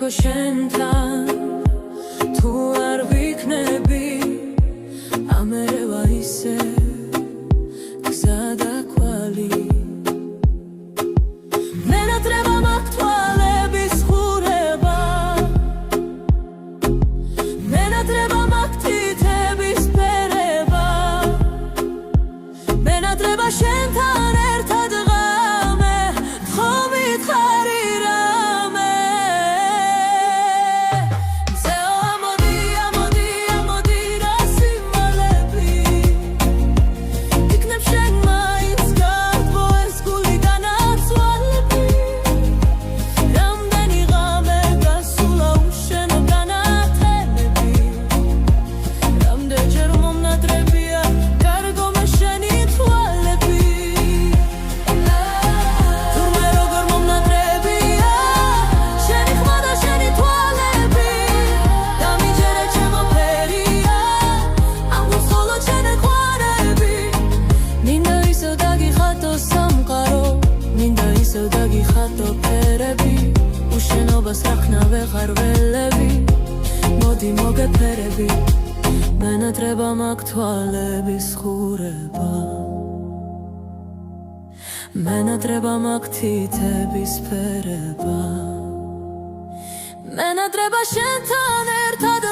კარგო შენთან თუ არ ვიქნები ამერევა ისე გზა და კვალი მენატრება მაქვს თვალების ხურება მენატრება მაქვს თითების ფერება მენატრება შენთან ერთად ღამე ხო მითხარი რამე მზეო ამოდი ამოდი ამოდი რა სიმალები იქნებ შენ მაინც გართვო ეს გული განაცვალები რამდენი ღამე გასულა უშენო განათენები რამდენჯერ მომნატრებია კარგო მე შენი თვალები თურმე როგორ მომნატრებია შენი ხმა და შენი თვალები დამიჯერე ჩემო ფერია ამ გულს მხოლოდ შენ ეყვარები მინდა ისევ დაგიხატო სამყარო მინდა ისევ დაგიხატო ფერები უშენობას რახნა ვეღარ ველები მოდი მოგეფერები მენატრება მაქვს თვალების ხურება მენატრება მაქვს თითების ფერება მენატრება შენთან ერთად